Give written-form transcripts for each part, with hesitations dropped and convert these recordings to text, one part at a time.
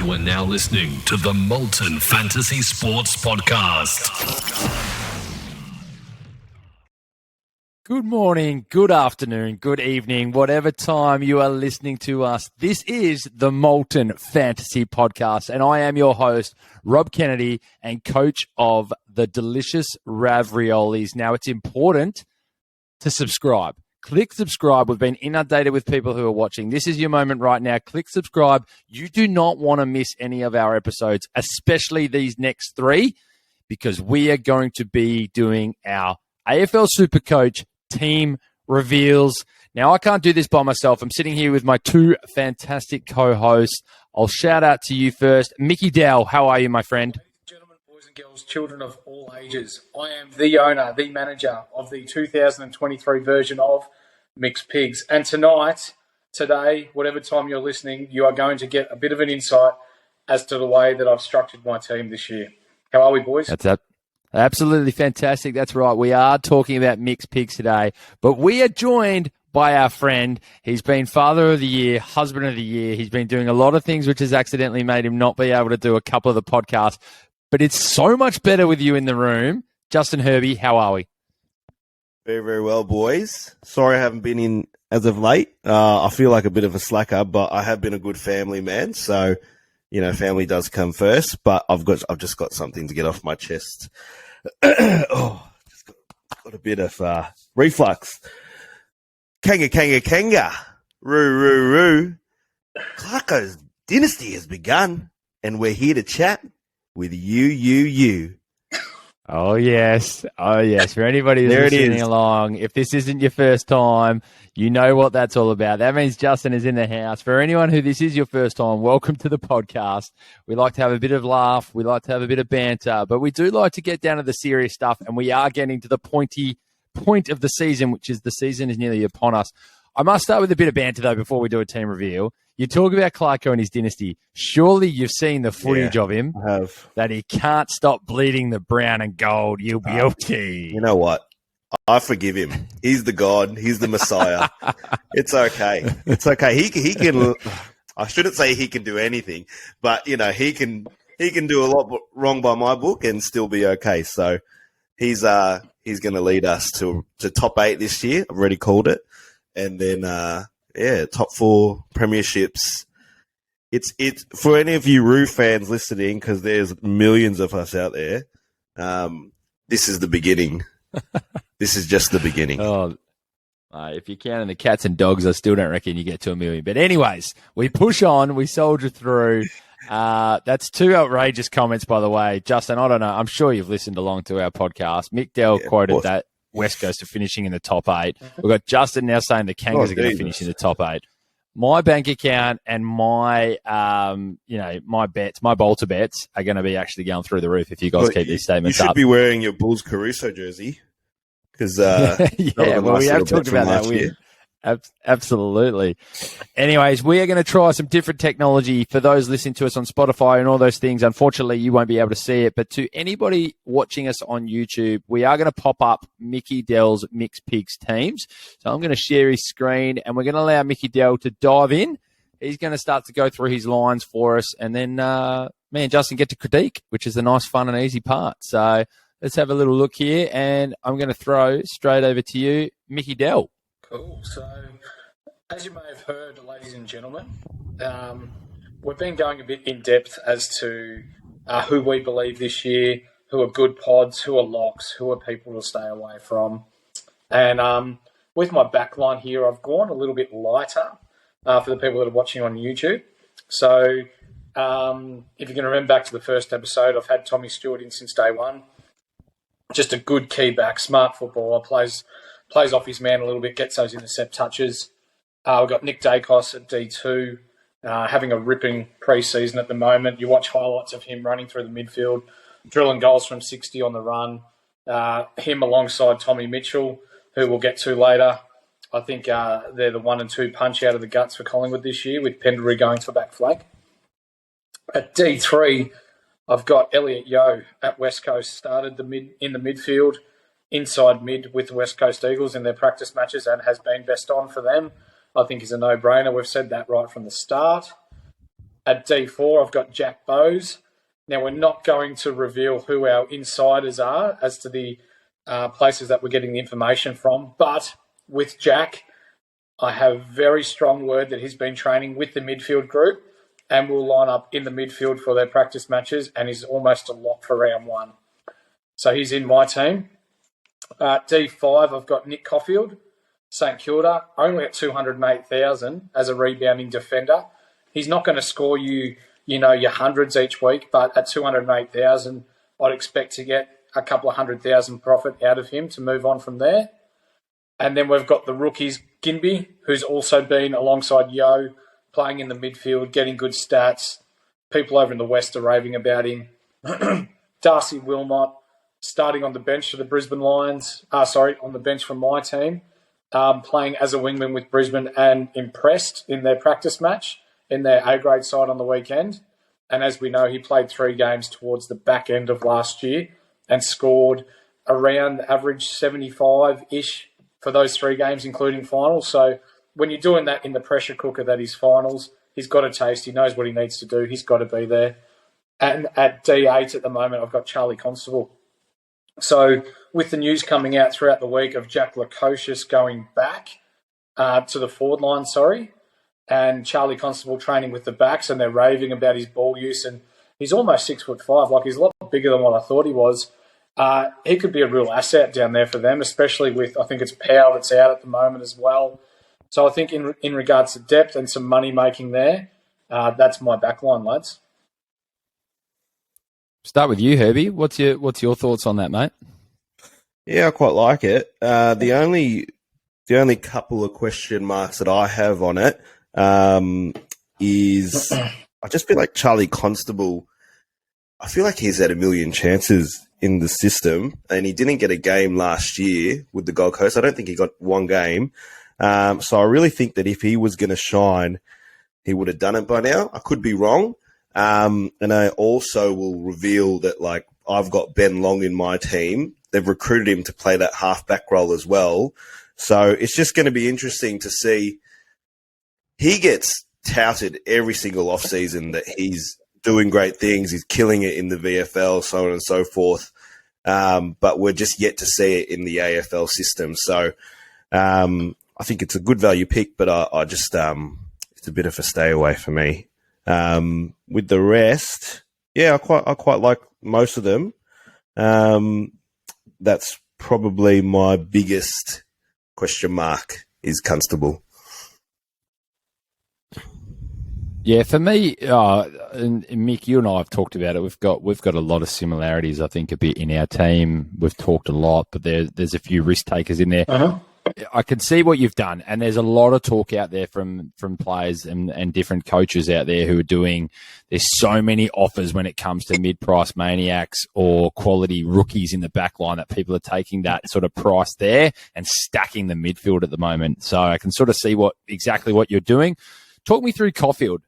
You are now listening to the Molten Fantasy Sports Podcast. Good morning, good afternoon, good evening, whatever time you are listening to us. This is the Molten Fantasy Podcast, and I am your host, Rob Kennedy, and coach of the delicious Ravriolis. Now, it's important to subscribe. Click subscribe. We've been inundated with people who are watching. This is your moment right now. Click subscribe. You do not want to miss any of our episodes, especially these next three, because we are going to be doing our AFL Supercoach team reveals. Now, I can't do this by myself. I'm sitting here with my two fantastic co-hosts. I'll shout out to you first. Micky Dell, how are you, my friend? Gentlemen, boys and girls, children of all ages, I am the owner, the manager of the 2023 version of Mick's Pigs. And today, whatever time you're listening, you are going to get a bit of an insight as to the way that I've structured my team this year. How are we, boys? That's up. Absolutely fantastic. That's right. We are talking about Mick's Pigs today, but we are joined by our friend. He's been father of the year, husband of the year. He's been doing a lot of things which has accidentally made him not be able to do a couple of the podcasts, but it's so much better with you in the room. Justin Herbath, how are we? Very, very well, boys. Sorry I haven't been in as of late. I feel like a bit of a slacker, but I have been a good family man. So, you know, family does come first, but I've just got something to get off my chest. Just got a bit of reflux. Kanga. Roo. Clarko's dynasty has begun, and we're here to chat with you. Oh, yes. For anybody who's listening along, if this isn't your first time, you know what that's all about. That means Justin is in the house. For anyone who this is your first time, welcome to the podcast. We like to have a bit of laugh. We like to have a bit of banter, but we do like to get down to the serious stuff, and we are getting to the point of the season, which is the season is nearly upon us. I must start with a bit of banter, though, before we do a team reveal. You talk about Clarko and his dynasty. Surely you've seen the footage of him. I have. That he can't stop bleeding the brown and gold. You'll be okay. You know what? I forgive him. He's the God. He's the Messiah. It's okay. He can. I shouldn't say he can do anything, but you know he can do a lot wrong by my book and still be okay. So he's going to lead us to top 8 this year. I've already called it, and then top 4 premierships. It's for any of you Roo fans listening, because there's millions of us out there. This is the beginning. This is just the beginning. If you're counting the cats and dogs, I still don't reckon you get to 1 million. But anyways, we push on. We soldier through. That's 2 outrageous comments, by the way. Justin, I don't know. I'm sure you've listened along to our podcast. Mick Dell quoted that West Coast are finishing in the top 8. We've got Justin now saying the Kangas are going to finish in the top 8. My bank account and my, my bets, my bolter bets are going to be actually going through the roof if you guys keep these statements up. You should be wearing your Bulls Caruso jersey because we have talked about that. Absolutely. Anyways, we are going to try some different technology for those listening to us on Spotify and all those things. Unfortunately, you won't be able to see it, but to anybody watching us on YouTube, we are going to pop up Micky Dell's Mick's Pigs teams. So I'm going to share his screen, and we're going to allow Micky Dell to dive in. He's going to start to go through his lines for us, and then me and Justin get to critique, which is the nice, fun, and easy part. So let's have a little look here, and I'm going to throw straight over to you, Micky Dell. Cool. So, as you may have heard, ladies and gentlemen, we've been going a bit in depth as to who we believe this year, who are good pods, who are locks, who are people to stay away from. And with my backline here, I've gone a little bit lighter for the people that are watching on YouTube. So, if you can remember back to the first episode, I've had Tommy Stewart in since day one. Just a good key back, smart footballer, plays off his man a little bit, gets those intercept touches. We've got Nick Dacos at D2, having a ripping pre-season at the moment. You watch highlights of him running through the midfield, drilling goals from 60 on the run. Him alongside Tommy Mitchell, who we'll get to later. I think they're the 1 and 2 punch out of the guts for Collingwood this year, with Penderbury going for back flank. At D3, I've got Elliot Yeo at West Coast, started in the midfield, inside mid with the West Coast Eagles in their practice matches and has been best on for them. I think is a no-brainer. We've said that right from the start. At D4, I've got Jack Bowes. Now, we're not going to reveal who our insiders are as to the places that we're getting the information from, but with Jack, I have very strong word that he's been training with the midfield group and will line up in the midfield for their practice matches, and he's almost a lock for round one. So he's in my team. D5, I've got Nick Caulfield, St Kilda, only at 208,000 as a rebounding defender. He's not going to score you, your hundreds each week, but at 208,000, I'd expect to get a couple of 100,000 profit out of him to move on from there. And then we've got the rookies, Ginby, who's also been alongside Yo, playing in the midfield, getting good stats. People over in the West are raving about him. Darcy Wilmot, starting on the bench for the Brisbane Lions. On the bench for my team, playing as a wingman with Brisbane and impressed in their practice match in their A-grade side on the weekend. And as we know, he played 3 games towards the back end of last year and scored around average 75-ish for those 3 games, including finals. So when you're doing that in the pressure cooker that is finals, he's got a taste. He knows what he needs to do. He's got to be there. And at D8 at the moment, I've got Charlie Constable. So with the news coming out throughout the week of Jack Lukosius going back to the forward line, and Charlie Constable training with the backs, and they're raving about his ball use, and he's almost 6'5". Like, he's a lot bigger than what I thought he was. He could be a real asset down there for them, especially with, I think it's Powell that's out at the moment as well. So I think in regards to depth and some money making there, that's my backline, lads. Start with you, Herbie. What's your thoughts on that, mate? Yeah, I quite like it. The only couple of question marks that I have on it is I just feel like Charlie Constable. I feel like he's had a million chances in the system, and he didn't get a game last year with the Gold Coast. I don't think he got 1 game. So I really think that if he was going to shine, he would have done it by now. I could be wrong. And I also will reveal that, like, I've got Ben Long in my team. They've recruited him to play that half-back role as well. So it's just going to be interesting to see. He gets touted every single off-season that he's doing great things. He's killing it in the VFL, so on and so forth. But we're just yet to see it in the AFL system. So I think it's a good value pick, but I just it's a bit of a stay away for me. With the rest, yeah, I quite like most of them. That's probably my biggest question mark is Constable. Yeah, for me, and Mick, you and I have talked about it. We've got a lot of similarities, I think, a bit in our team. We've talked a lot, but there's a few risk takers in there. Uh-huh. I can see what you've done, and there's a lot of talk out there from players and different coaches out there who are doing. There's so many offers when it comes to mid-price maniacs or quality rookies in the back line that people are taking that sort of price there and stacking the midfield at the moment. So I can sort of see exactly what you're doing. Talk me through Caulfield.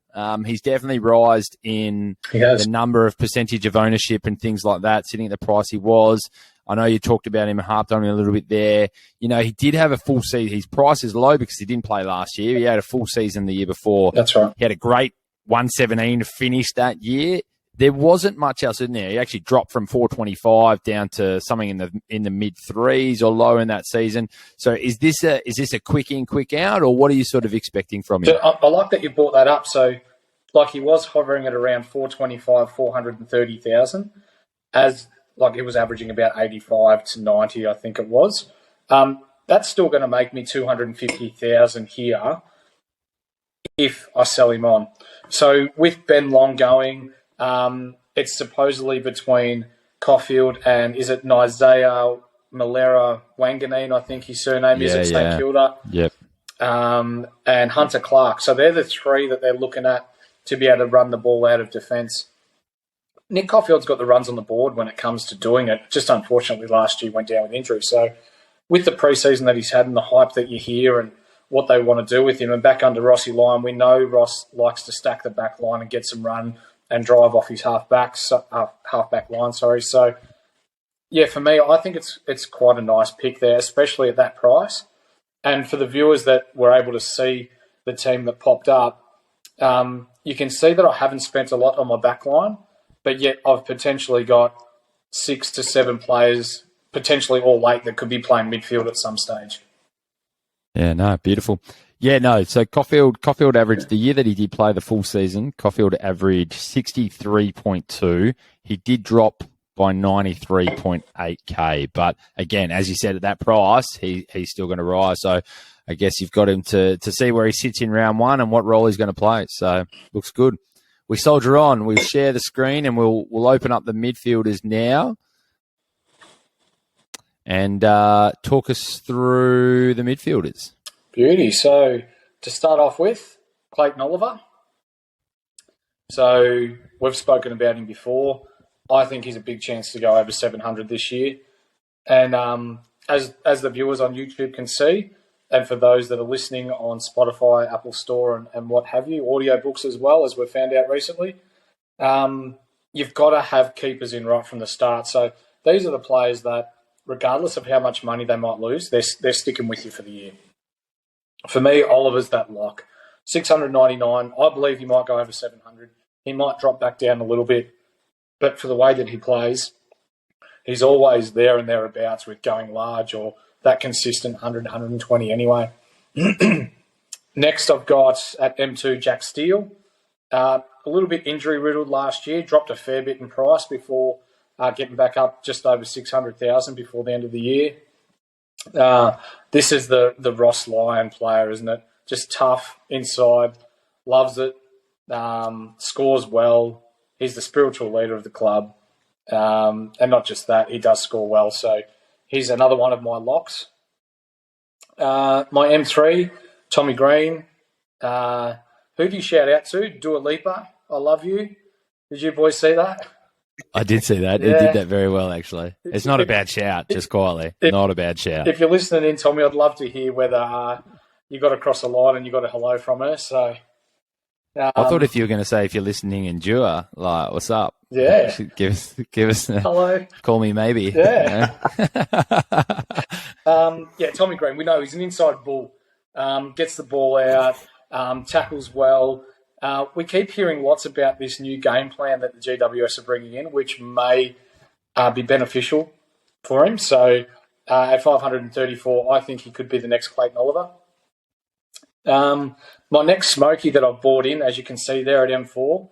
He's definitely rised in the number of percentage of ownership and things like that, sitting at the price he was. I know you talked about him and harped on him a little bit there. He did have a full season. His price is low because he didn't play last year. He had a full season the year before. That's right. He had a great 117 to finish that year. There wasn't much else in there. He actually dropped from 425 down to something in the mid threes or low in that season. So is this a quick in, quick out, or what are you sort of expecting from him? I like that you brought that up. So, like, he was hovering at around 425, 430,000 as like he was averaging about 85 to 90, I think it was. That's still going to make me 250,000 here if I sell him on. So with Ben Long going, it's supposedly between Caulfield and is it Nizaya Malera Wanganeen, I think his surname is at St Kilda. Yep. And Hunter Clark. So they're the 3 that they're looking at to be able to run the ball out of defence. Nick Caulfield's got the runs on the board when it comes to doing it. Just unfortunately last year went down with injury. So with the preseason that he's had and the hype that you hear and what they want to do with him, and back under Rossi Lyon, we know Ross likes to stack the back line and get some run and drive off his halfback line. So yeah, for me, I think it's quite a nice pick there, especially at that price. And for the viewers that were able to see the team that popped up, You can see that I haven't spent a lot on my back line, but yet I've potentially got 6 to 7 players, potentially all 8, that could be playing midfield at some stage. Yeah, no, beautiful. Yeah, no, so Caulfield averaged, the year that he did play the full season, Caulfield averaged 63.2. He did drop by 93.8K. But again, as you said, at that price, he's still going to rise. So I guess you've got him to see where he sits in round 1 and what role he's going to play. So looks good. We soldier on. We share the screen and we'll open up the midfielders now and talk us through the midfielders. Beauty. So to start off with, Clayton Oliver. So we've spoken about him before. I think he's a big chance to go over 700 this year. And as the viewers on YouTube can see, and for those that are listening on Spotify, Apple Store, and what have you, audiobooks as well, as we've found out recently, you've got to have keepers in right from the start. So these are the players that, regardless of how much money they might lose, they're sticking with you for the year. For me, Oliver's that lock. 699, I believe he might go over 700. He might drop back down a little bit. But for the way that he plays, he's always there and thereabouts with going large or that consistent 100, 120 anyway. Next, I've got at M2, Jack Steele. A little bit injury-riddled last year, dropped a fair bit in price before getting back up just over 600,000 before the end of the year. This is the Ross Lyon player, isn't it? Just tough inside, loves it, scores well. He's the spiritual leader of the club. And not just that, he does score well. So he's another one of my locks. My M3, Tommy Green. Who do you shout out to? Dua Lipa, I love you. Did you boys see that? I did see that. Yeah. He did that very well, actually. It's not a bad shout, just quietly. Not a bad shout. If you're listening in, Tommy, I'd love to hear whether you got across the line and you got a hello from her. So I thought if you were going to say if you're listening in Dua, like, what's up? Yeah. Give us a hello. Call me maybe. Yeah. Tommy Green, we know he's an inside bull. Gets the ball out, tackles well. We keep hearing lots about this new game plan that the GWS are bringing in, which may be beneficial for him. So at 534, I think he could be the next Clayton Oliver. My next smoky that I've bought in, as you can see there at M4,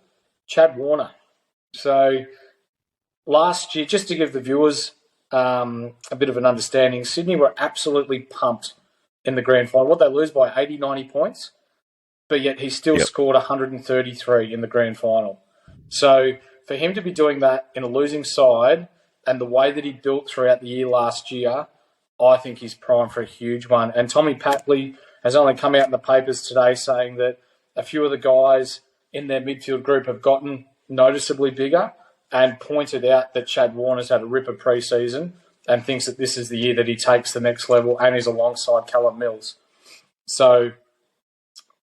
Chad Warner. So last year, just to give the viewers a bit of an understanding, Sydney were absolutely pumped in the grand final. What, they lose by 80, 90 points? But yet he still scored 133 in the grand final. So for him to be doing that in a losing side and the way that he built throughout the year last year, I think he's primed for a huge one. And Tommy Patley has only come out in the papers today saying that a few of the guys in their midfield group have gotten noticeably bigger and pointed out that Chad Warner's had a ripper pre-season and thinks that this is the year that he takes the next level and is alongside Callum Mills. So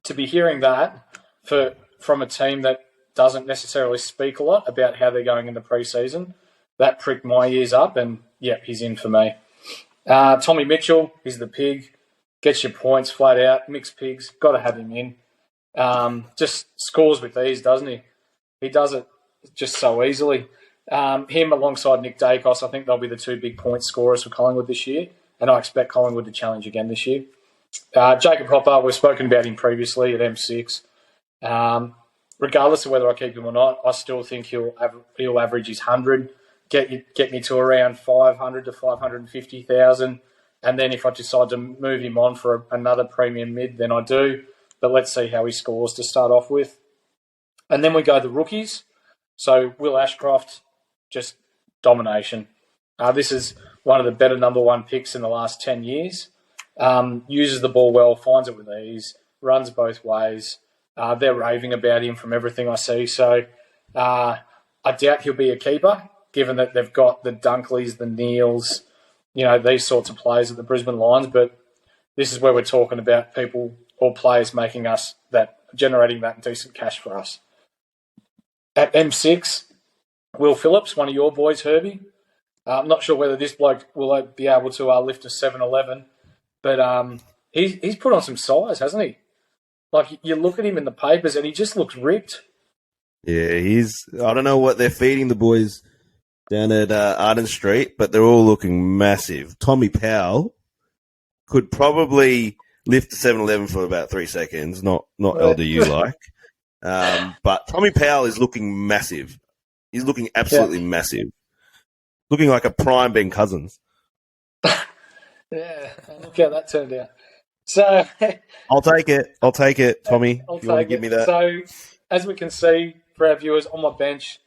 to be hearing that from a team that doesn't necessarily speak a lot about how they're going in the pre-season, that pricked my ears up, and, he's in for me. Tommy Mitchell, he's the pig. Gets your points flat out. Mixed pigs, got to have him in. Just scores with ease, doesn't he? He does it just so easily. Him alongside Nick Dacos, I think they'll be the two big point scorers for Collingwood this year, and I expect Collingwood to challenge again this year. Jacob Hopper, we've spoken about him previously at M6. Regardless of whether I keep him or not, I still think he'll average his 100, get me to around 500 to 550,000. And then if I decide to move him on for another premium mid, then I do. But let's see how he scores to start off with. And then we go the rookies. So Will Ashcroft, just domination. This is one of the better number one picks in the last 10 years. Uses the ball well, finds it with ease, runs both ways. They're raving about him from everything I see. So I doubt he'll be a keeper, given that they've got the Dunkleys, the Neils, these sorts of players at the Brisbane Lions. But this is where we're talking about people or players making us generating that decent cash for us. At M6, Will Phillips, one of your boys, Herbie. I'm not sure whether this bloke will be able to lift a 7-11, but he's put on some size, hasn't he? Like, you look at him in the papers and he just looks ripped. Yeah, I don't know what they're feeding the boys down at Arden Street, but they're all looking massive. Tommy Powell could probably lift the 7-Eleven for about 3 seconds, not LDU like. But Tommy Powell is looking massive. He's looking absolutely massive. Looking like a prime Ben Cousins. Yeah, look how that turned out. So I'll take it, Tommy. I'll If you want to take give it. me that. So, as we can see for our viewers on my bench,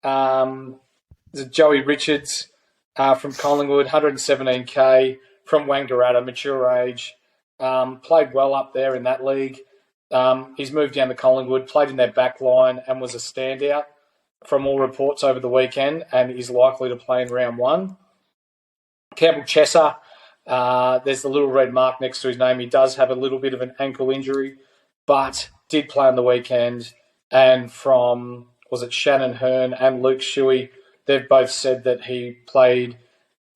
there's Joey Richards from Collingwood, 117k, from Wangaratta, mature age, played well up there in that league. He's moved down to Collingwood, played in their back line and was a standout from all reports over the weekend, and is likely to play in round one. Campbell Chesser, there's the little red mark next to his name. He does have a little bit of an ankle injury, but did play on the weekend. And from, was it Shannon Hearn and Luke Shuey, they've both said that he played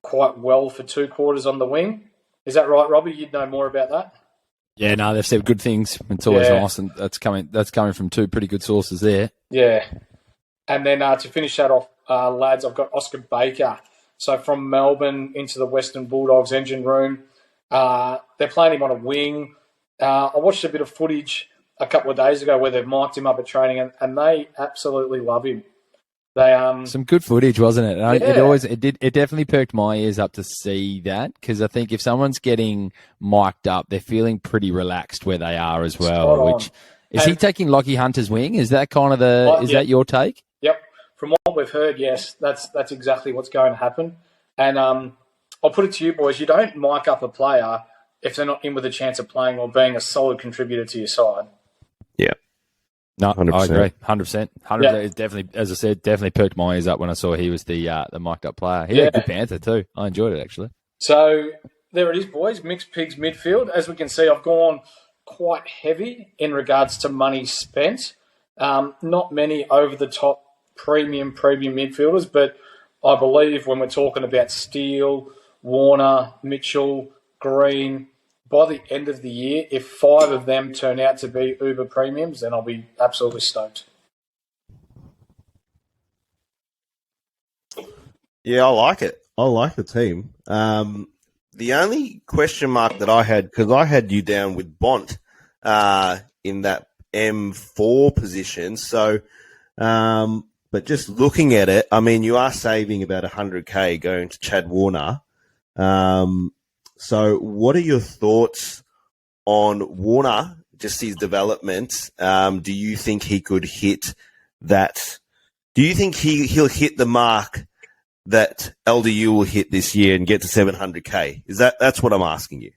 quite well for 2 quarters on the wing. Is that right, Robbie? You'd know more about that? Yeah, no, they've said good things. It's always nice, and that's coming from 2 pretty good sources there. Yeah. And then to finish that off, lads, I've got Oscar Baker. So from Melbourne into the Western Bulldogs engine room. They're playing him on a wing. I watched a bit of footage a couple of days ago where they've mic'd him up at training, and they absolutely love him. They some good footage, wasn't it? And Yeah. it definitely perked my ears up to see that, because I think if someone's getting mic'd up, they're feeling pretty relaxed where they are as well. Spot on. Which is he taking Lockie Hunter's wing? Is that kind of that your take? Yep. From what we've heard, yes, that's exactly what's going to happen. And I'll put it to you, boys, you don't mic up a player if they're not in with a chance of playing or being a solid contributor to your side. Yeah. No, 100%. I agree, 100%. 100%. Yeah. It definitely, as I said, definitely perked my ears up when I saw he was the mic'd up player. He had a good banter too. I enjoyed it, actually. So there it is, boys. Mixed Pigs midfield. As we can see, I've gone quite heavy in regards to money spent. Not many over-the-top premium midfielders, but I believe when we're talking about Steele, Warner, Mitchell, Green, by the end of the year, if 5 of them turn out to be uber premiums, then I'll be absolutely stoked. Yeah, I like it. I like the team. The only question mark that I had, because I had you down with Bont in that M4 position. So, but just looking at it, I mean, you are saving about 100K going to Chad Warner. So what are your thoughts on Warner, just his development? Do you think he could hit that? Do you think he'll hit the mark that LDU will hit this year and get to 700K? That's what I'm asking you?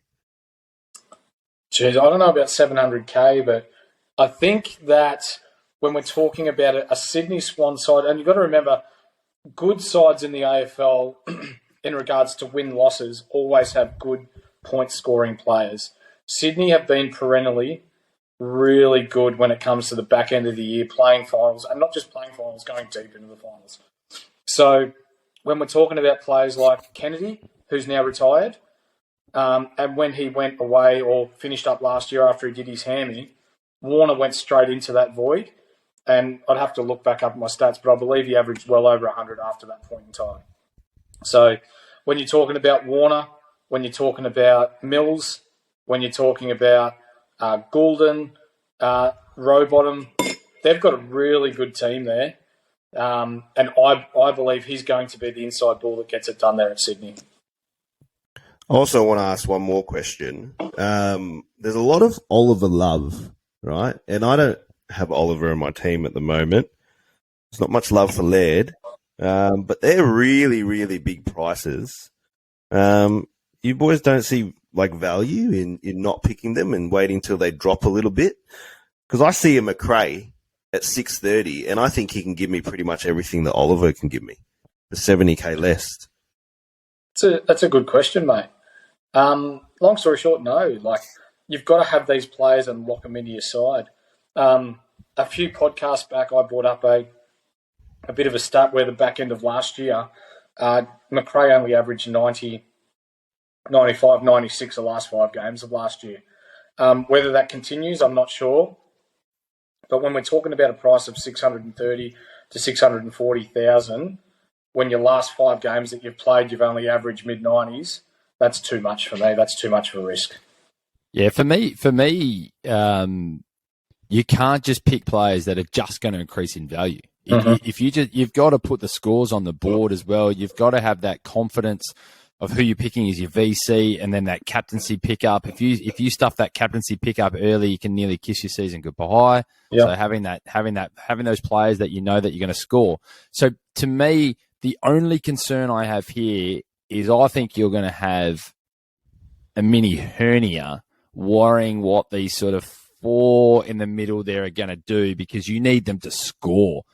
Jeez, I don't know about 700K, but I think that when we're talking about a Sydney Swan side, and you've got to remember, good sides in the AFL in regards to win-losses always have good point-scoring players. Sydney have been perennially really good when it comes to the back end of the year, playing finals, and not just playing finals, going deep into the finals. So when we're talking about players like Kennedy, who's now retired, and when he went away or finished up last year after he did his hammy, Warner went straight into that void. And I'd have to look back up my stats, but I believe he averaged well over 100 after that point in time. So when you're talking about Warner, when you're talking about Mills, when you're talking about Goulden, Rowbottom, they've got a really good team there. And I believe he's going to be the inside ball that gets it done there at Sydney. I also want to ask one more question. There's a lot of Oliver love, right? And I don't have Oliver in my team at the moment. There's not much love for Laird, but they're really, really big prices. You boys don't see like value in not picking them and waiting till they drop a little bit? Because I see a McRae at 630, and I think he can give me pretty much everything that Oliver can give me for 70K less. That's a good question, mate. Long story short, no. Like, you've got to have these players and lock them into your side. A few podcasts back, I brought up a bit of a stat where the back end of last year, McRae only averaged 90, 95, 96 the last 5 games of last year. Whether that continues, I'm not sure. But when we're talking about a price of 630 to 640,000, when your last 5 games that you've played, you've only averaged mid-90s, that's too much for me. That's too much of a risk. Yeah, for me, you can't just pick players that are just going to increase in value. If you've got to put the scores on the board as well. You've got to have that confidence of who you're picking as your VC, and then that captaincy pickup. If you stuff that captaincy pickup early, you can nearly kiss your season goodbye. Yep. So having those players that you know that you're going to score. So to me, the only concern I have here is I think you're going to have a mini hernia worrying what these sort of 4 in the middle there are going to do, because you need them to score.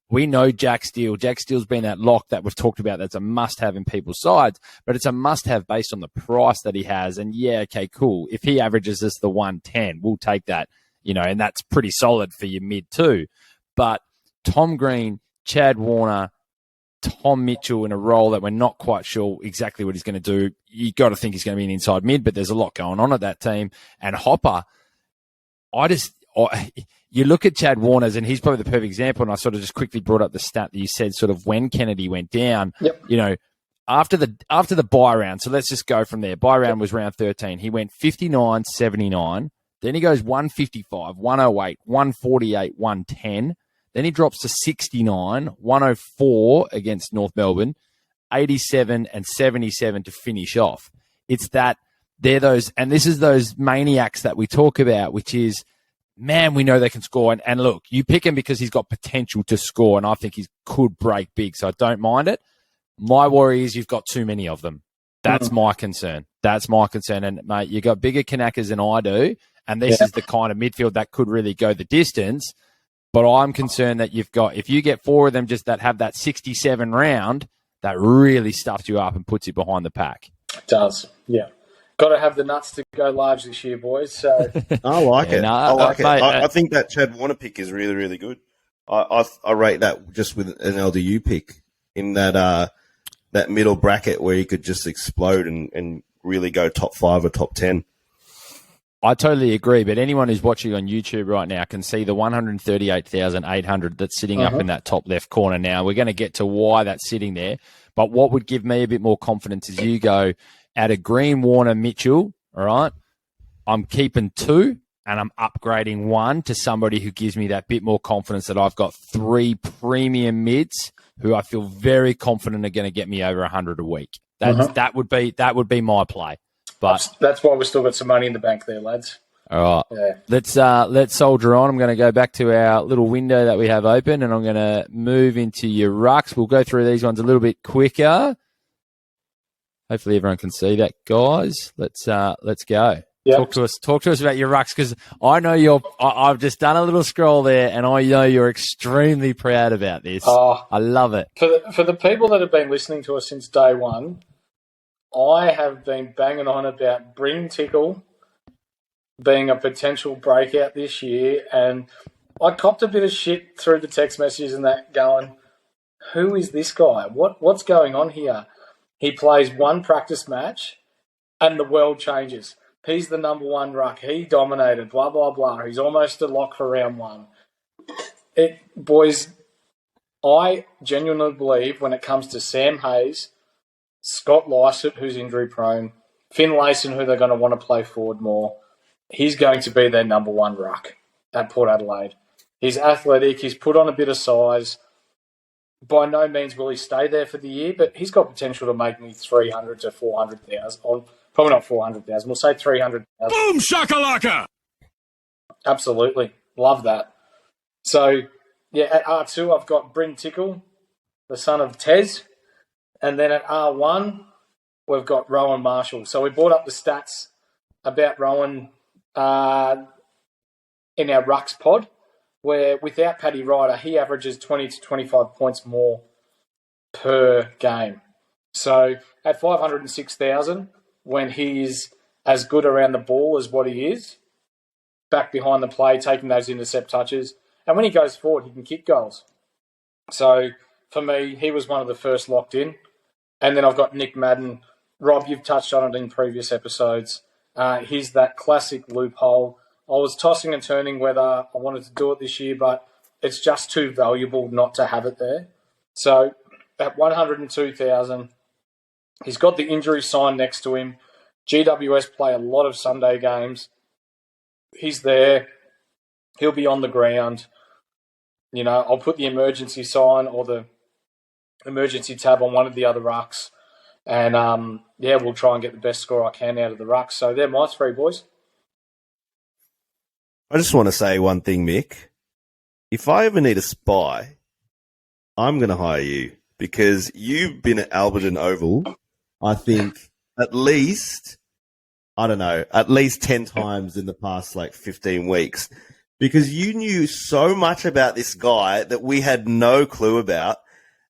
We know Jack Steele. Jack Steele's been that lock that we've talked about. That's a must-have in people's sides, but it's a must-have based on the price that he has. And yeah, okay, cool. If he averages us the 110, we'll take that, and that's pretty solid for your mid too. But Tom Green, Chad Warner, Tom Mitchell in a role that we're not quite sure exactly what he's going to do. You got to think he's going to be an inside mid, but there's a lot going on at that team. And Hopper, you look at Chad Warner's, and he's probably the perfect example. And I sort of just quickly brought up the stat that you said, sort of when Kennedy went down. Yep. After the bye round. So let's just go from there. Bye round was round 13. He went 59, 79. Then he goes 155, 108, 148, 110. Then he drops to 69, 104 against North Melbourne, 87 and 77 to finish off. It's that they're those, and this is those maniacs that we talk about, which is, man, we know they can score. And look, you pick him because he's got potential to score, and I think he could break big, so I don't mind it. My worry is you've got too many of them. That's my concern. And, mate, you got bigger Kanakas than I do, and this is the kind of midfield that could really go the distance. But I'm concerned that if you get 4 of them just that have that 67 round, that really stuffs you up and puts you behind the pack. It does, yeah. Got to have the nuts to go large this year, boys. So I like it. I like it. Mate, I think that Chad Warner pick is really, really good. I rate that just with an LDU pick in that middle bracket where he could just explode and really go top 5 or top 10. I totally agree, but anyone who's watching on YouTube right now can see the 138,800 that's sitting up in that top left corner now. We're going to get to why that's sitting there, but what would give me a bit more confidence is you go out of Green, Warner, Mitchell, all right? I'm keeping 2 and I'm upgrading 1 to somebody who gives me that bit more confidence that I've got 3 premium mids who I feel very confident are going to get me over 100 a week. That would be my play. But that's why we've still got some money in the bank there, lads. All right. Yeah. Let's soldier on. I'm going to go back to our little window that we have open, and I'm going to move into your rucks. We'll go through these ones a little bit quicker. Hopefully everyone can see that, guys. Let's go. Yep. Talk to us about your rucks, because I know I've just done a little scroll there, and I know you're extremely proud about this. I love it. For the people that have been listening to us since day one, I have been banging on about Bryn Tickle being a potential breakout this year, and I copped a bit of shit through the text messages and that going, who is this guy? What's going on here? He plays 1 practice match and the world changes. He's the number 1 ruck. He dominated, blah, blah, blah. He's almost a lock for round 1. Boys, I genuinely believe when it comes to Sam Hayes, Scott Lysett, who's injury prone, Finn Layson, who they're going to want to play forward more, he's going to be their number 1 ruck at Port Adelaide. He's athletic. He's put on a bit of size. By no means will he stay there for the year, but he's got potential to make me 300 to 400,000. Or probably not 400,000. We'll say 300,000. Boom shakalaka! Absolutely. Love that. So, yeah, at R2, I've got Bryn Tickle, the son of Tez. And then at R1, we've got Rowan Marshall. So we brought up the stats about Rowan in our Rucks pod, where without Paddy Ryder, he averages 20 to 25 points more per game. So at 506,000, when he's as good around the ball as what he is, back behind the play, taking those intercept touches, and when he goes forward, he can kick goals. So for me, he was one of the first locked in. And then I've got Nick Madden. Rob, you've touched on it in previous episodes. He's that classic loophole. I was tossing and turning whether I wanted to do it this year, but it's just too valuable not to have it there. So at 102,000, he's got the injury sign next to him. GWS play a lot of Sunday games. He's there. He'll be on the ground. I'll put the emergency sign or the emergency tab on one of the other rucks. And, we'll try and get the best score I can out of the rucks. So they're my three, boys. I just want to say one thing, Mick. If I ever need a spy, I'm going to hire you because you've been at Alberton Oval, I think, at least 10 times in the past, 15 weeks. Because you knew so much about this guy that we had no clue about.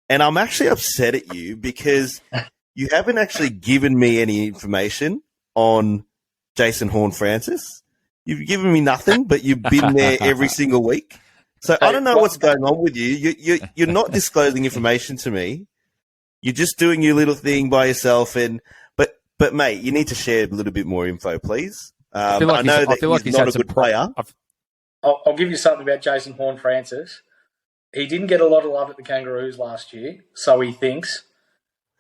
And I'm actually upset at you because you haven't actually given me any information on Jason Horne-Francis. You've given me nothing, but you've been there every single week. So I don't know what's going on with you. You're not disclosing information to me. You're just doing your little thing by yourself. But mate, you need to share a little bit more info, please. I know that he's not a good player. I'll give you something about Jason Horne-Francis. He didn't get a lot of love at the Kangaroos last year, so he thinks.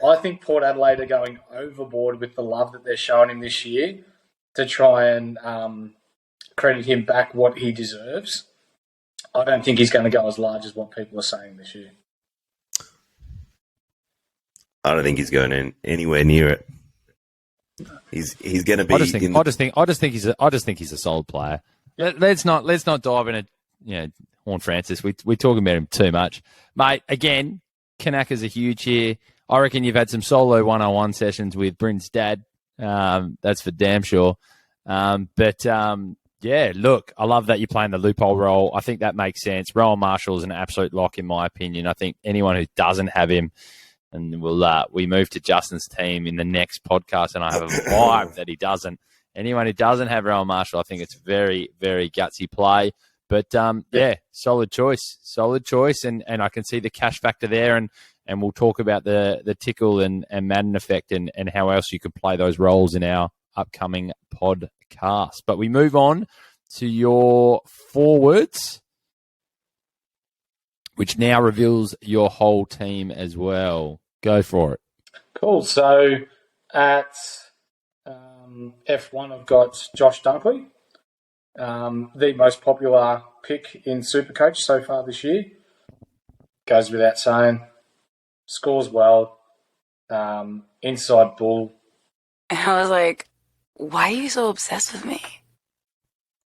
I think Port Adelaide are going overboard with the love that they're showing him this year to try and credit him back what he deserves. I don't think he's going to go as large as what people are saying this year. I don't think he's going anywhere near it. He's going to be. I just think he's a solid player. Let's not dive into Horne-Francis. We're talking about him too much, mate. Again, Kanakas are huge here. I reckon you've had some solo 101 sessions with Bryn's dad. That's for damn sure. Look, I love that you're playing the loophole role. I think that makes sense. Rowan Marshall is an absolute lock in my opinion. I think anyone who doesn't have him, and we move to Justin's team in the next podcast, and I have a vibe that he doesn't. Anyone who doesn't have Rowan Marshall, I think it's very, very gutsy play. But, solid choice. And I can see the cash factor there. And we'll talk about the tickle and Madden effect and how else you could play those roles in our upcoming podcast. But we move on to your forwards, which now reveals your whole team as well. Go for it. Cool. So at F1, I've got Josh Dunkley, the most popular pick in Supercoach so far this year. Goes without saying. Scores well. Inside bull. And I was like, why are you so obsessed with me?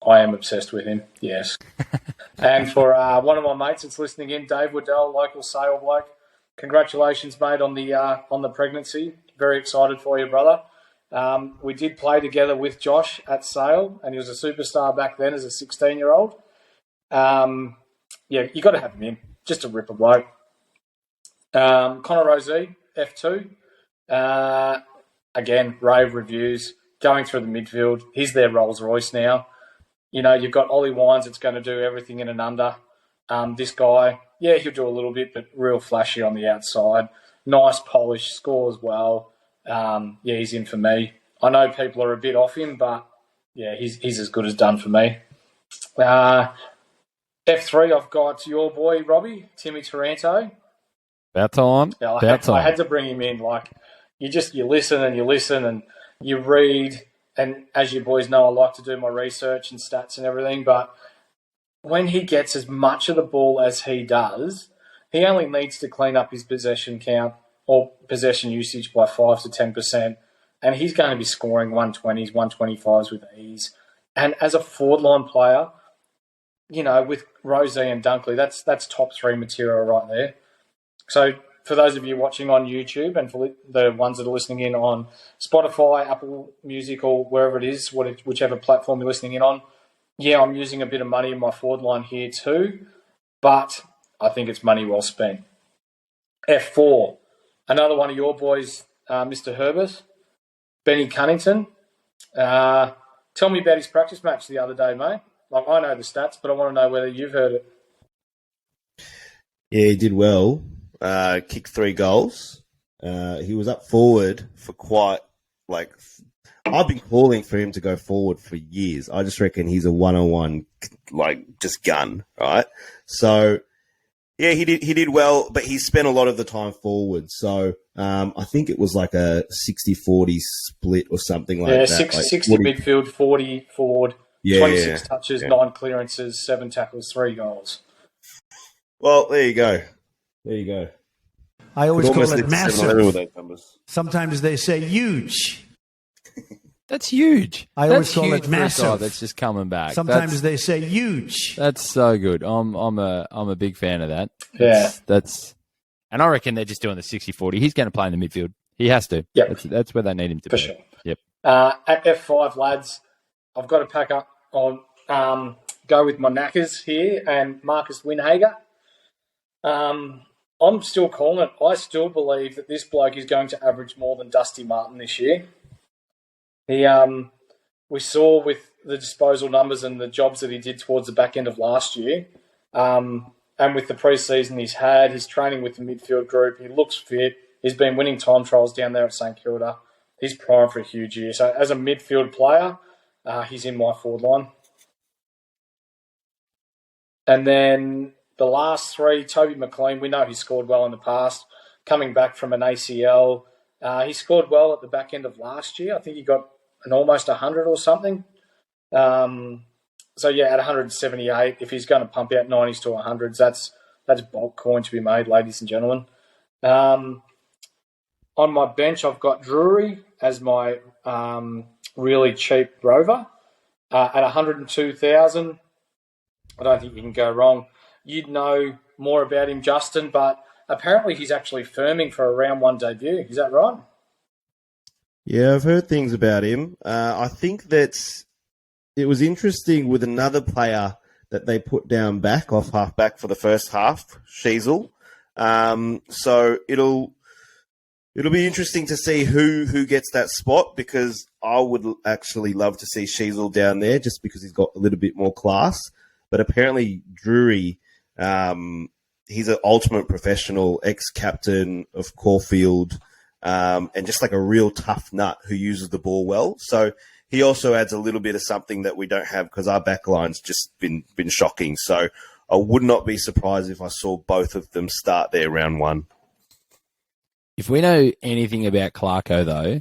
I am obsessed with him, yes. And for one of my mates that's listening in, Dave Waddell, local sale bloke, congratulations, mate, on the pregnancy. Very excited for you, brother. We did play together with Josh at Sale, and he was a superstar back then as a 16-year-old. You got to have him in. Just a ripper bloke. Connor Rozee, F2. Again, rave reviews. Going through the midfield. He's their Rolls Royce now. You've got Ollie Wines that's going to do everything in and under. This guy, he'll do a little bit, but real flashy on the outside. Nice polish, scores well. He's in for me. I know people are a bit off him, but he's as good as done for me. F3, I've got your boy Robbie, Timmy Taranto. About time. I had to bring him in. You listen and you read, and as you boys know, I like to do my research and stats and everything. But when he gets as much of the ball as he does, he only needs to clean up his possession count or possession usage by 5 to 10%, and he's going to be scoring 120s, 125s with ease. And as a forward line player, with Rozee and Dunkley, that's top three material right there. So for those of you watching on YouTube and for the ones that are listening in on Spotify, Apple Music, or wherever it is, whichever platform you're listening in on, I'm using a bit of money in my forward line here too, but I think it's money well spent. F4, another one of your boys, Mr. Herbath, Benny Cunnington. Tell me about his practice match the other day, mate. I know the stats, but I want to know whether you've heard it. Yeah, he did well. Kicked 3 goals. He was up forward for quite I've been calling for him to go forward for years. I just reckon he's a one-on-one, just gun, right? So, yeah, he did well, but he spent a lot of the time forward. So, I think it was like a 60-40 split or something like that. 60 midfield, 40 forward, 26 touches, 9 clearances, 7 tackles, 3 goals. Well, there you go. I always call it massive. Sometimes they say huge. That's huge. I always call it massive. That's just coming back. Sometimes they say huge. That's so good. I'm a big fan of that. Yeah. And I reckon they're just doing the 60-40. He's going to play in the midfield. He has to. Yep. That's where they need him to For be. sure. Yep. At F5, lads, I've got to pack up on go with my knackers here and Marcus Winhager. I'm still calling it. I still believe that this bloke is going to average more than Dusty Martin this year. We saw with the disposal numbers and the jobs that he did towards the back end of last year, and with the pre-season he's had, his training with the midfield group, he looks fit. He's been winning time trials down there at St Kilda. He's primed for a huge year. So as a midfield player, he's in my forward line. And then the last three, Toby McLean, we know he scored well in the past. Coming back from an ACL, he scored well at the back end of last year. I think he got an almost 100 or something. So, yeah, at 178, if he's going to pump out 90s to 100s, that's bulk coin to be made, ladies and gentlemen. On my bench, I've got Drury as my really cheap rover at 102,000. I don't think you can go wrong. You'd know more about him, Justin, but apparently he's actually firming for a round one debut. Is that right? Yeah, I've heard things about him. I think that it was interesting with another player that they put down back, off half-back for the first half, Sheasel. So it'll be interesting to see who gets that spot, because I would actually love to see Sheasel down there just because he's got a little bit more class. But apparently Drury, he's an ultimate professional, ex-captain of Caulfield, and just like a real tough nut who uses the ball well. So he also adds a little bit of something that we don't have, because our backline's just been shocking. So I would not be surprised if I saw both of them start there round one. If we know anything about Clarko, though,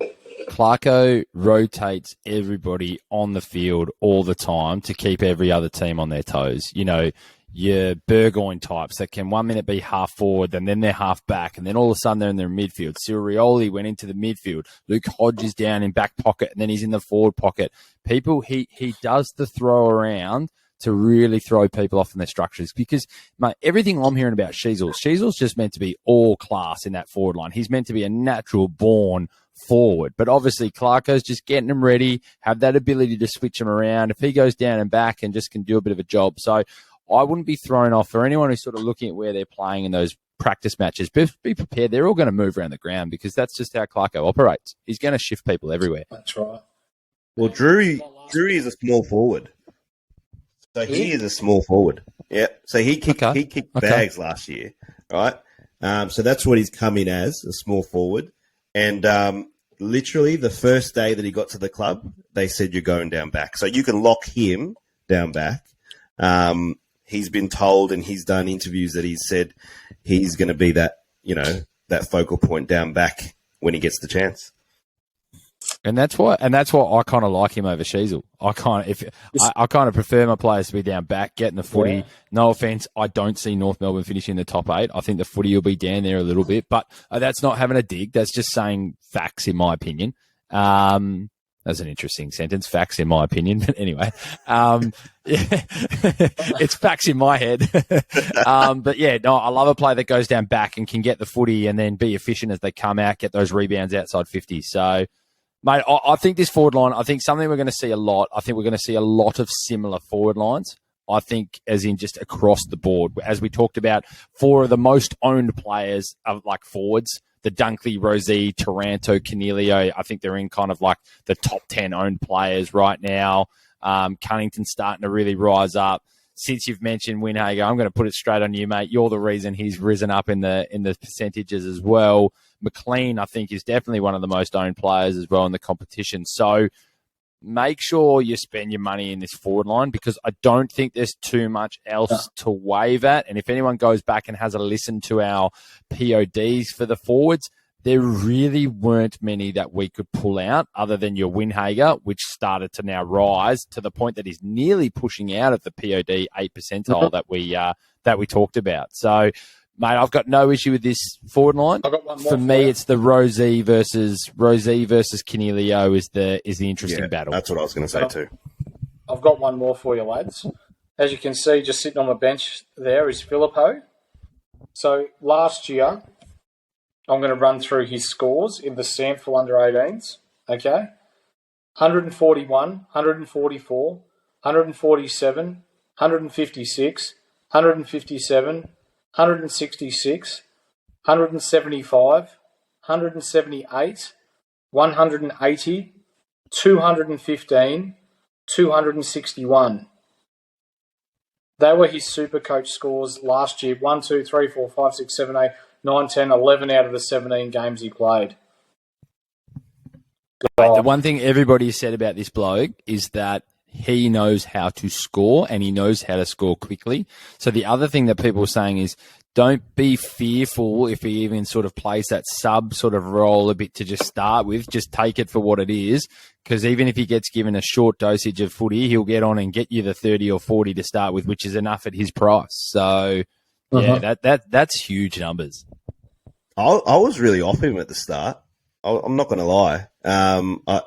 Clarko rotates everybody on the field all the time to keep every other team on their toes. You know, your Burgoyne types that can 1 minute be half forward, and then they're half back, and then all of a sudden they're in their midfield. Sirioli went into the midfield. Luke Hodge is down in back pocket, and then he's in the forward pocket. He does the throw around to really throw people off in their structures, because, mate, everything I'm hearing about Sheasel's just meant to be all class in that forward line. He's meant to be a natural born forward, but obviously Clarko's just getting him ready, have that ability to switch him around if he goes down and back, and just can do a bit of a job. So I wouldn't be thrown off for anyone who's sort of looking at where they're playing in those practice matches. Be prepared. They're all going to move around the ground, because that's just how Clarko operates. He's going to shift people everywhere. That's right. Well, Drury is a small forward. So he is a small forward. Yeah. So he kicked bags last year, right? So that's what he's come in as, a small forward. And literally the first day that he got to the club, they said, you're going down back. So you can lock him down back. He's been told, and he's done interviews that he's said he's going to be that focal point down back when he gets the chance. And that's why I kind of like him over Sheasel. I kind of prefer my players to be down back, getting the footy. Yeah. No offense, I don't see North Melbourne finishing in the top 8. I think the footy will be down there a little bit, but that's not having a dig. That's just saying facts, in my opinion. That's an interesting sentence, facts in my opinion. But anyway, it's facts in my head. But yeah, no, I love a player that goes down back and can get the footy and then be efficient as they come out, get those rebounds outside 50. So, mate, I think this forward line, I think something we're going to see a lot. I think we're going to see a lot of similar forward lines. I think as in just across the board. As we talked about, 4 of the most owned players are like forwards. The Dunkley, Rosie, Taranto, Canelio, I think they're in kind of like the top 10 owned players right now. Cunnington's starting to really rise up. since you've mentioned Winhager, I'm going to put it straight on you, mate. You're the reason he's risen up in the percentages as well. McLean, I think, is definitely one of the most owned players as well in the competition. So make sure you spend your money in this forward line, because I don't think there's too much else to wave at. And if anyone goes back and has a listen to our PODs for the forwards, there really weren't many that we could pull out other than your Winhager, which started to now rise to the point that he's nearly pushing out of the POD 8 percentile that we talked about. So, mate, I've got no issue with this forward line. I've got one more for me, it's the Rosie versus Canelio is the interesting battle. That's what I was going to say too. I've got one more for you, lads. As you can see, just sitting on the bench there is Filippo. So last year, I'm going to run through his scores in the sample under 18s. Okay, 141, 144, 147, 156, 157. 166, 175, 178, 180, 215, 261. They were his Supercoach scores last year. 1, 2, 3, 4, 5, 6, 7, 8, 9, 10, 11 out of the 17 games he played. Mate, the one thing everybody said about this bloke is that he knows how to score, and he knows how to score quickly. So the other thing that people are saying is, don't be fearful if he even sort of plays that sub sort of role a bit to just start with. Just take it for what it is, because even if he gets given a short dosage of footy, he'll get on and get you the 30 or 40 to start with, which is enough at his price. So, yeah, that's huge numbers. I was really off him at the start. I'm not going to lie. I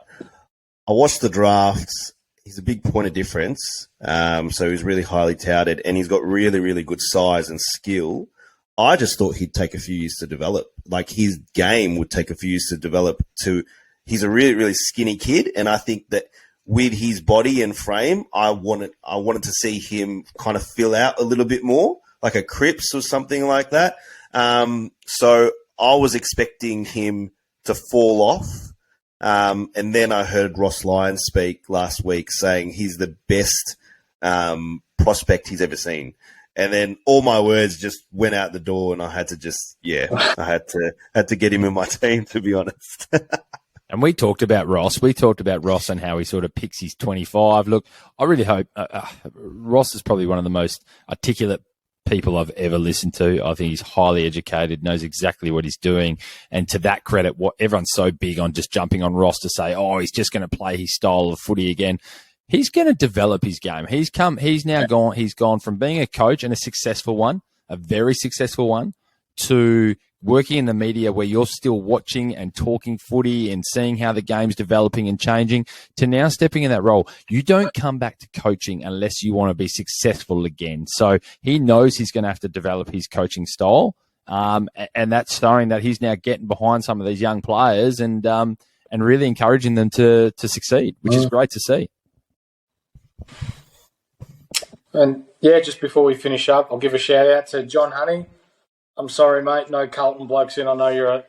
watched the drafts. He's a big point of difference, so he's really highly touted, and he's got really, really good size and skill. I just thought he'd take a few years to develop. Like, his game would take a few years to develop. He's a really, really skinny kid, and I think that with his body and frame, I wanted to see him kind of fill out a little bit more, like a Cripps or something like that. So I was expecting him to fall off. And then I heard Ross Lyon speak last week saying he's the best prospect he's ever seen. And then all my words just went out the door, and I had to I had to get him in my team, to be honest. And we talked about Ross. And how he sort of picks his 25. Look, I really hope Ross is probably one of the most articulate people I've ever listened to. I think he's highly educated, knows exactly what he's doing. And to that credit, what everyone's so big on just jumping on Ross to say, oh, he's just going to play his style of footy again. He's going to develop his game. He's gone from being a coach, and a successful one, a very successful one, to working in the media where you're still watching and talking footy and seeing how the game's developing and changing, to now stepping in that role. You don't come back to coaching unless you want to be successful again. So he knows he's going to have to develop his coaching style. And that's showing that he's now getting behind some of these young players and really encouraging them to succeed, which is great to see. And yeah, just before we finish up, I'll give a shout out to John Honey. I'm sorry, mate. No Carlton blokes in. I know you're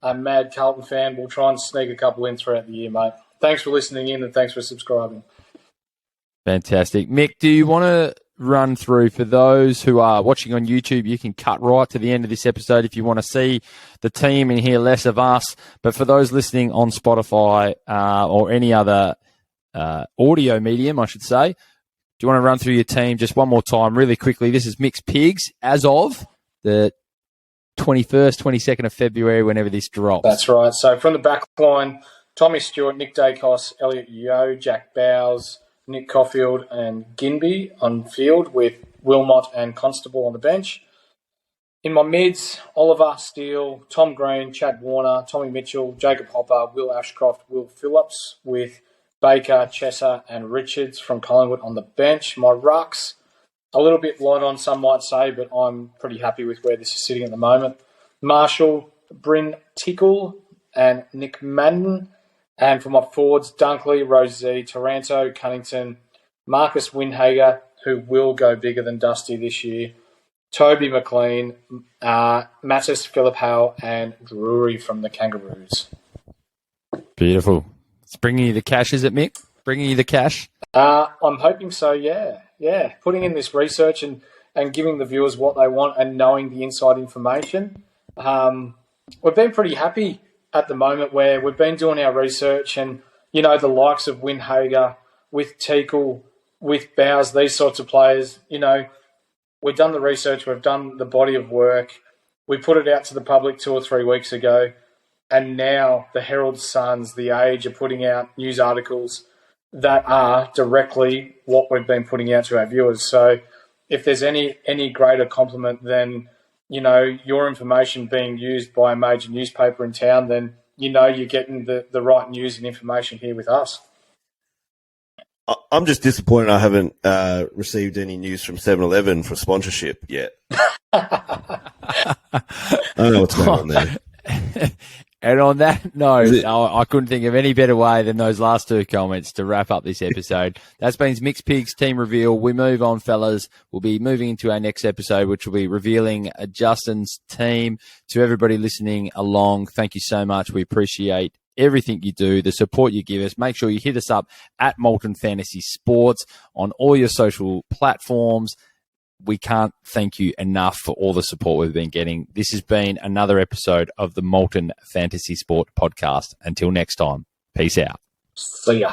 a mad Carlton fan. We'll try and sneak a couple in throughout the year, mate. Thanks for listening in, and thanks for subscribing. Fantastic. Mick, do you want to run through, for those who are watching on YouTube, you can cut right to the end of this episode if you want to see the team and hear less of us. But for those listening on Spotify or any other audio medium, I should say, do you want to run through your team just one more time really quickly? This is Mick's Pigs as of the 21st, 22nd of February, whenever this drops. That's right. So from the back line, Tommy Stewart, Nick Dacos, Elliot Yeo, Jack Bowes, Nick Caulfield and Ginby on field, with Wilmot and Constable on the bench. In my mids, Oliver, Steele, Tom Green, Chad Warner, Tommy Mitchell, Jacob Hopper, Will Ashcroft, Will Phillips, with Baker, Chesser and Richards from Collingwood on the bench. My rucks, a little bit light on, some might say, but I'm pretty happy with where this is sitting at the moment. Marshall, Bryn Tickle and Nick Madden. And for my forwards, Dunkley, Rosie, Taranto, Cunnington, Marcus Winhager, who will go bigger than Dusty this year, Toby McLean, Mattis Phillip Howe and Drury from the Kangaroos. Beautiful. It's bringing you the cash, is it, Mick? Bringing you the cash? I'm hoping so, yeah. putting in this research and giving the viewers what they want and knowing the inside information. We've been pretty happy at the moment where we've been doing our research and, the likes of Windhager, with Teakle, with Bowes, these sorts of players, we've done the research, we've done the body of work, we put it out to the public 2 or 3 weeks ago, and now the Herald Suns, The Age, are putting out news articles that are directly what we've been putting out to our viewers. So if there's any greater compliment than, your information being used by a major newspaper in town, then you're getting the right news and information here with us. I'm just disappointed I haven't received any news from 7-Eleven for sponsorship yet. I don't know what's going on there. And on that note, I couldn't think of any better way than those last 2 comments to wrap up this episode. That's been Mick's Pigs team reveal. We move on, fellas. We'll be moving into our next episode, which will be revealing Justin's team. To everybody listening along, thank you so much. We appreciate everything you do, the support you give us. Make sure you hit us up at Molten Fantasy Sports on all your social platforms. We can't thank you enough for all the support we've been getting. This has been another episode of the Molten Fantasy Sport Podcast. Until next time, peace out. See ya.